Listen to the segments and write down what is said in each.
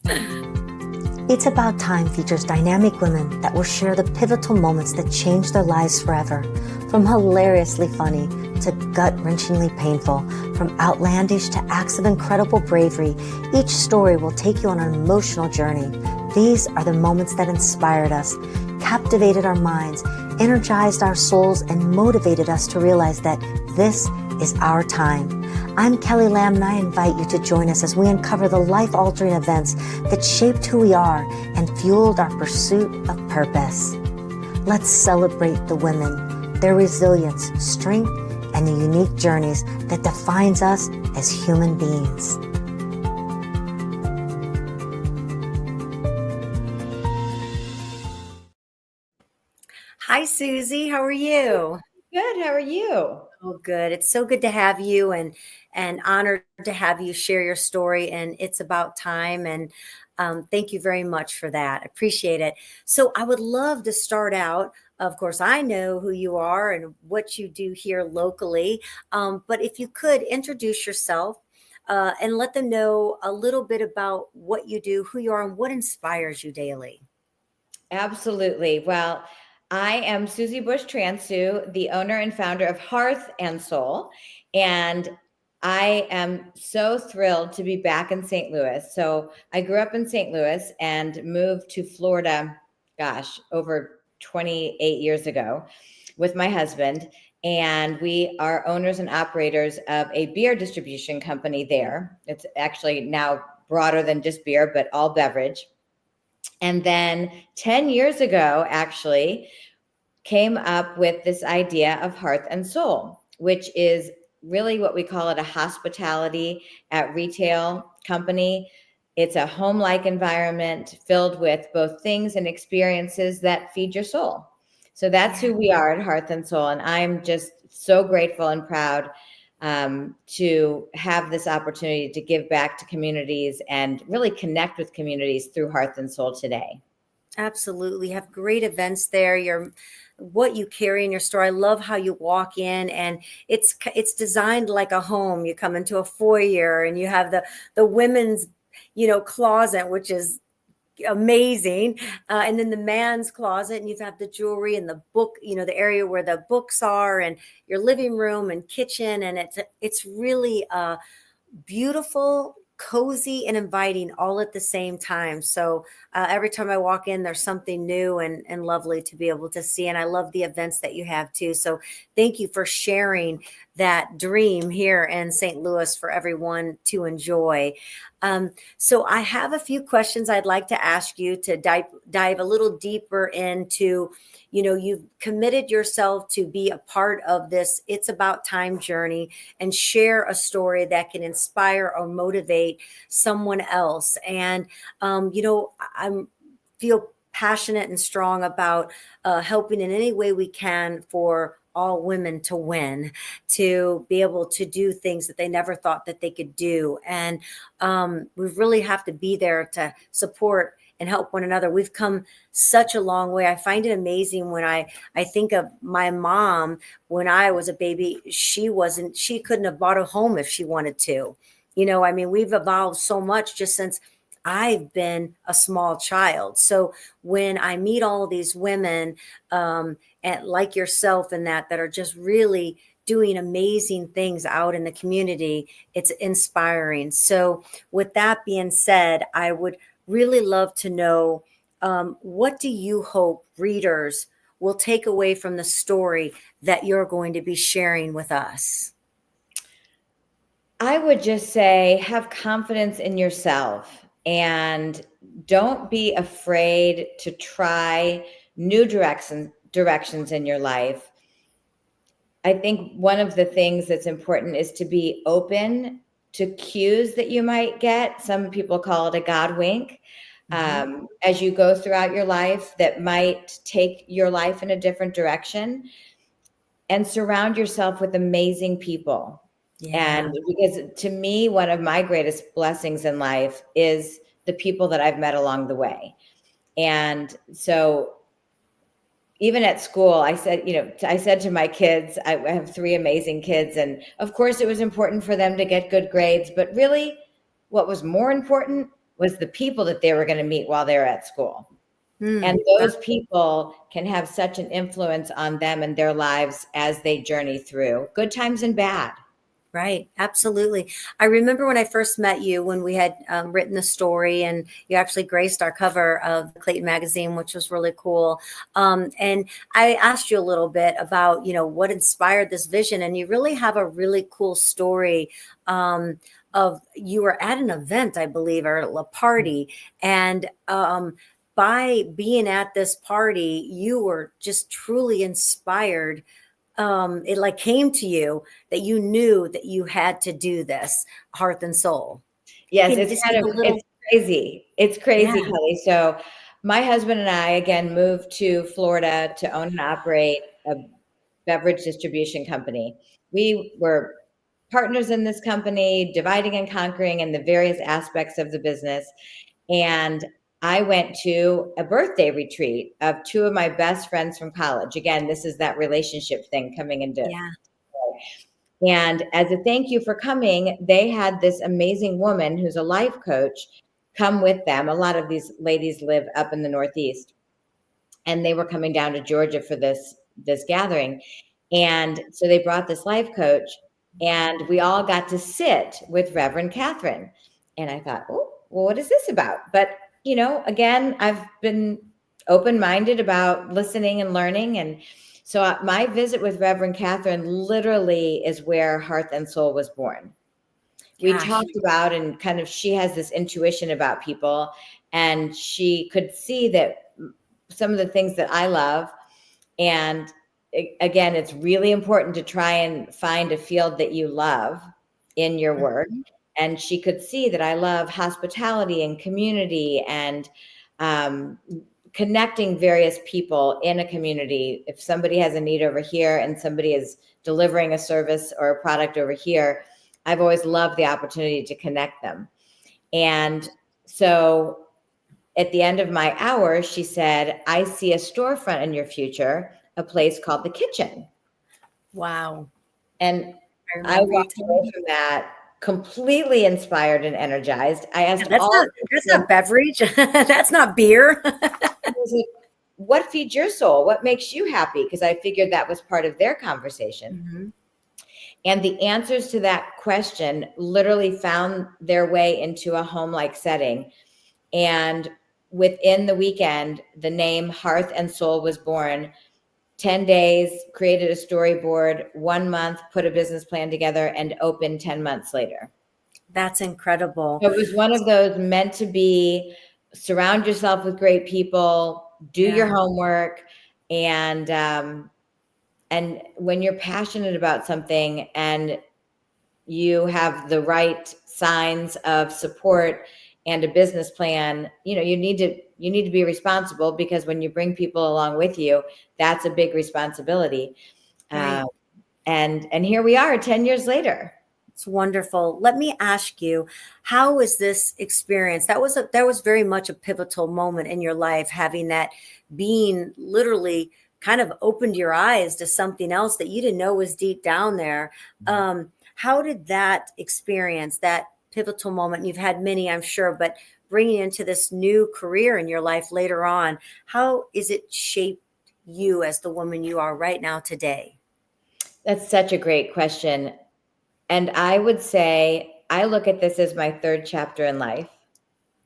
It's About Time features dynamic women that will share the pivotal moments that changed their lives forever. From hilariously funny to gut-wrenchingly painful, from outlandish to acts of incredible bravery, each story will take you on an emotional journey. These are the moments that inspired us, captivated our minds, energized our souls, and motivated us to realize that this is our time. I'm Kelly Lamb, and I invite you to join us as we uncover the life-altering events that shaped who we are and fueled our pursuit of purpose. Let's celebrate the women, their resilience, strength, and the unique journeys that defines us as human beings. Hi, Susie. How are you? Good. How are you? Oh, good. It's so good to have you and honored to have you share your story. And it's about time. And thank you very much for that. Appreciate it. So I would love to start out. Of course, I know who you are and what you do here locally. But if you could introduce yourself and let them know a little bit about what you do, who you are, and what inspires you daily. Absolutely. Well, I am Susie Busch-Transou, the owner and founder of Hearth and Soul, and I am so thrilled to be back in St. Louis. So I grew up in St. Louis and moved to Florida, gosh, over 28 years ago with my husband. And we are owners and operators of a beer distribution company there. It's actually now broader than just beer, but all beverage. And then 10 years ago, actually, came up with this idea of Hearth and Soul, which is really what we call it, a hospitality at retail company. It's a home-like environment filled with both things and experiences that feed your soul. So that's who we are at Hearth and Soul. And I'm just so grateful and proud to have this opportunity to give back to communities and really connect with communities through Hearth and Soul today. Absolutely. You have great events there. What you carry in your store. I love how you walk in and it's designed like a home. You come into a foyer and you have the women's, closet, which is amazing. And then the man's closet, and you have the jewelry and the book, the area where the books are, and your living room and kitchen. And it's really beautiful, cozy, and inviting all at the same time. So every time I walk in, there's something new and lovely to be able to see. And I love the events that you have too. So thank you for sharing that dream here in St. Louis for everyone to enjoy. So I have a few questions I'd like to ask you to dive a little deeper into. You've committed yourself to be a part of this It's About Time journey and share a story that can inspire or motivate someone else. And, I feel passionate and strong about helping in any way we can for all women to win, to be able to do things that they never thought that they could do. And we really have to be there to support and help one another. We've come such a long way. I find it amazing when I think of my mom when I was a baby. She couldn't have bought a home if she wanted to. We've evolved so much just since I've been a small child. So when I meet all these women, and like yourself and that are just really doing amazing things out in the community, it's inspiring. So with that being said, I would really love to know, what do you hope readers will take away from the story that you're going to be sharing with us? I would just say have confidence in yourself and don't be afraid to try new directions in your life. I think one of the things that's important is to be open to cues that you might get. Some people call it a God wink. As you go throughout your life that might take your life in a different direction, and surround yourself with amazing people. Yeah. And because to me, one of my greatest blessings in life is the people that I've met along the way. And so even at school, I said to my kids, I have three amazing kids. And of course, it was important for them to get good grades. But really, what was more important was the people that they were going to meet while they were at school. And Mm, those people can have such an influence on them and their lives as they journey through good times and bad. right. Absolutely. I remember when I first met you, when we had written the story, and you actually graced our cover of the Clayton magazine, which was really cool. And I asked you a little bit about, what inspired this vision. And you really have a really cool story. Of you were at an event, I believe, or a party, and by being at this party, you were just truly inspired. It like came to you that you knew that you had to do this, Hearth and Soul. Yes, Can you it's just kind give of, a it's little? crazy. It's crazy, Yeah, Kelly. So my husband and I, again, moved to Florida to own and operate a beverage distribution company. We were partners in this company, dividing and conquering in the various aspects of the business. And I went to a birthday retreat of two of my best friends from college. Again, this is that relationship thing coming into. yeah, And as a thank you for coming, they had this amazing woman who's a life coach come with them. A lot of these ladies live up in the Northeast, and they were coming down to Georgia for this gathering. And so they brought this life coach, and we all got to sit with Reverend Catherine. And I thought, oh, well, what is this about? But, again, I've been open minded about listening and learning. And so my visit with Reverend Catherine literally is where Hearth and Soul was born. We gosh, talked about, and kind of, she has this intuition about people, and she could see that some of the things that I love. And again, it's really important to try and find a field that you love in your work. mhm, And she could see that I love hospitality and community, and um, connecting various people in a community. If somebody has a need over here and somebody is delivering a service or a product over here, I've always loved the opportunity to connect them. And so at the end of my hour, she said, I see a storefront in your future, a place called The Kitchen. wow. And I I remember you walked telling away me. from that completely inspired and energized. I Yeah, asked that's all not of the that's not friends, beverage. That's not beer. what feeds your soul? What makes you happy? Because I figured that was part of their conversation. Mhm. And the answers to that question literally found their way into a home-like setting. And within the weekend, the name Hearth and Soul was born. 10 days, created a storyboard, 1 month, put a business plan together, and opened 10 months later. That's incredible. So it was one of those meant to be, surround yourself with great people, do your Yeah, homework, and when you're passionate about something and you have the right signs of support and a business plan, you need to be responsible, because when you bring people along with you, that's a big responsibility. right. Um, and here we are 10 years later. It's wonderful. Let me ask you, how was this experience? That was very much a pivotal moment in your life, having that being literally kind of opened your eyes to something else that you didn't know was deep down there. How did that experience, that pivotal moment, you've had many, I'm sure, but bringing into this new career in your life later on, how is it shaped you as the woman you are right now today? That's such a great question. And I would say I look at this as my third chapter in life,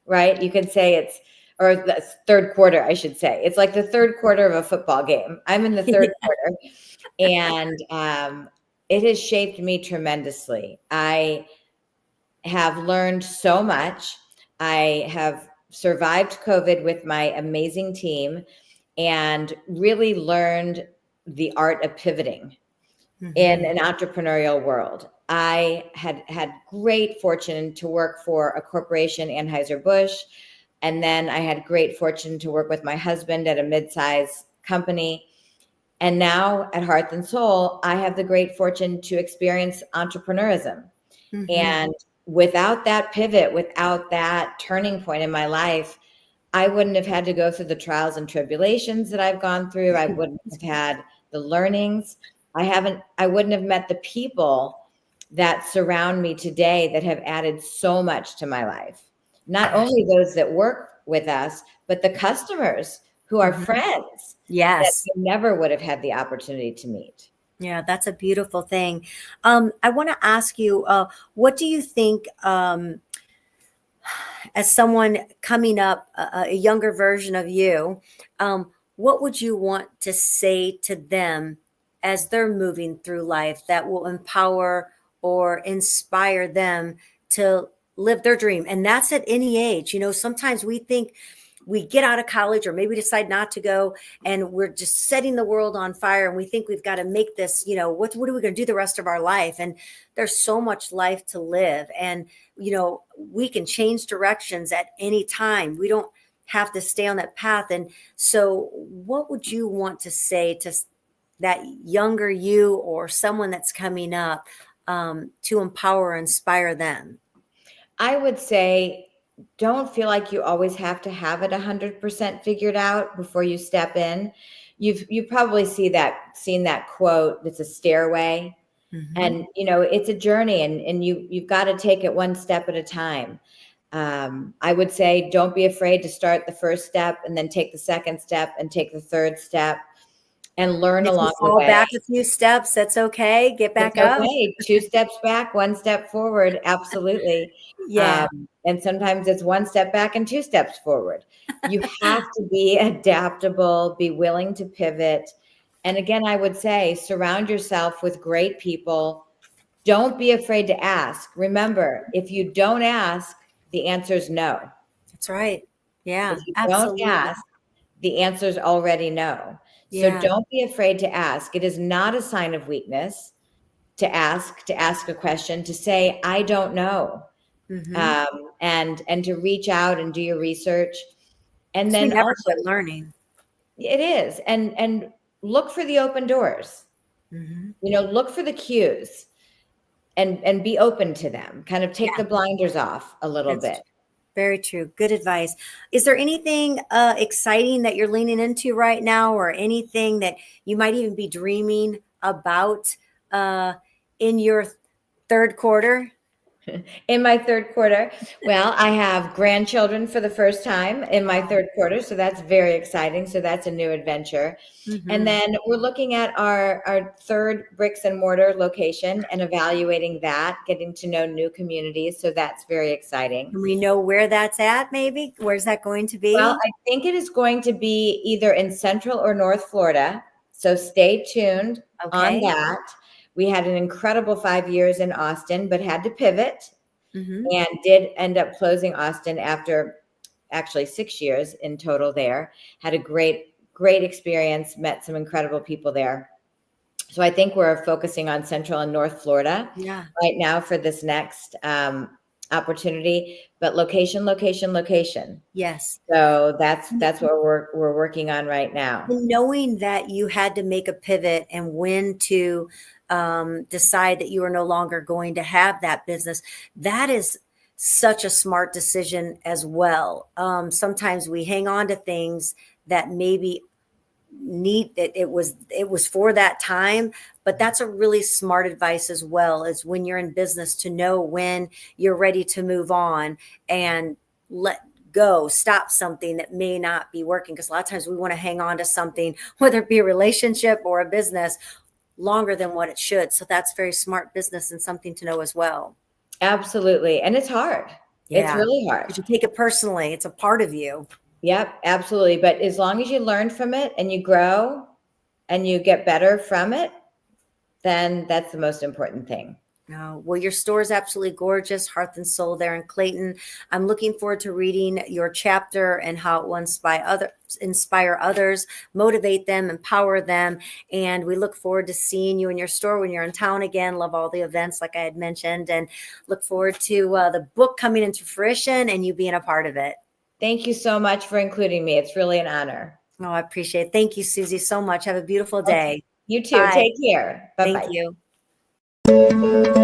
right? You could say it's, or the third quarter, I should say. It's like the third quarter of a football game. I'm in the third quarter, and it has shaped me tremendously. I have learned so much. I have survived COVID with my amazing team and really learned the art of pivoting in Mhm. an entrepreneurial world. I had great fortune to work for a corporation, Anheuser-Busch, and then I had great fortune to work with my husband at a mid-size company. And now at Hearth and Soul, I have the great fortune to experience entrepreneurism. Mhm. And without that pivot, without that turning point in my life, I wouldn't have had to go through the trials and tribulations that I've gone through. I wouldn't have had the learnings. I wouldn't have met the people that surround me today that have added so much to my life. not only those that work with us, but the customers who are Mhm. friends that Yes. we never would have had the opportunity to meet. Yeah, that's a beautiful thing. I want to ask you, what do you think, as someone coming up, a younger version of you, what would you want to say to them as they're moving through life that will empower or inspire them to live their dream? And that's at any age. Sometimes we think we get out of college or maybe decide not to go, and we're just setting the world on fire, and we think we've got to make this, what are we going to do the rest of our life? And there's so much life to live, and we can change directions at any time. We don't have to stay on that path. And so what would you want to say to that younger you or someone that's coming up, to empower, inspire them? I would say don't feel like you always have to have it 100% figured out before you step in. You probably seen that quote, it's a stairway. Hmm. And it's a journey, and you've got to take it one step at a time. I would say don't be afraid to start the first step and then take the second step and take the third step and learn If you along the fall way. back a few steps, that's okay. Get It's back up. okay. 2 steps back, 1 step forward. Absolutely. Yeah, And sometimes it's 1 step back and 2 steps forward. You have to be adaptable, be willing to pivot. And again, I would say surround yourself with great people. Don't be afraid to ask. Remember, if you don't ask, the answer is no. that's right. If Yeah, you don't absolutely. ask, the answer is already no. So Yeah. don't be afraid to ask. It is not a sign of weakness to ask a question, to say I don't know, Hmm. and to reach out and do your research, and Because we then never also quit learning. it is, and look for the open doors. Hmm. Look for the cues, and be open to them. Kind of take Yeah, the blinders off a little bit. it's very true. Good advice. Is there anything exciting that you're leaning into right now, or anything that you might even be dreaming about uh, in your third quarter? In my third quarter, well, I have grandchildren for the first time in my third quarter, so that's very exciting. So that's a new adventure. And Hmm. then we're looking at our third bricks and mortar location and evaluating that, getting to know new communities. So that's very exciting. Can we know where that's at, maybe? Where's that going to Well, be? I think it is going to be either in Central or North Florida. So stay tuned on Okay. that. We had an incredible 5 years in Austin, but had to pivot Hmm. and did end up closing Austin after actually 6 years in total there. Had a great experience, met some incredible people there. So I think we're focusing on Central and North Florida Yeah. right now for this next opportunity, but location. Yes. So that's what we're working on right now. And knowing that you had to make a pivot and when to decide that you are no longer going to have that business, that is such a smart decision as well. Sometimes we hang on to things that maybe need that it was for that time, but that's a really smart advice as well, as when you're in business, to know when you're ready to move on and let go, stop something that may not be working, because a lot of times we want to hang on to something, whether it be a relationship or a business, longer than what it should. So that's very smart business and something to know as well. Absolutely. And it's hard. It's Yeah, really hard. because you take it personally, it's a part of you. Yep, absolutely. But as long as you learn from it and you grow and you get better from it, then that's the most important thing. Oh, well, your store is absolutely gorgeous, Hearth and Soul there in Clayton. I'm looking forward to reading your chapter and how it will inspire others, motivate them, empower them. And we look forward to seeing you in your store when you're in town again. Love all the events, like I had mentioned, and look forward to the book coming into fruition and you being a part of it. Thank you so much for including me. It's really an honor. Oh, I appreciate it. Thank you, Susie, so much. Have a beautiful Okay. day. You too. Bye. Take care. Thank Bye-bye. you.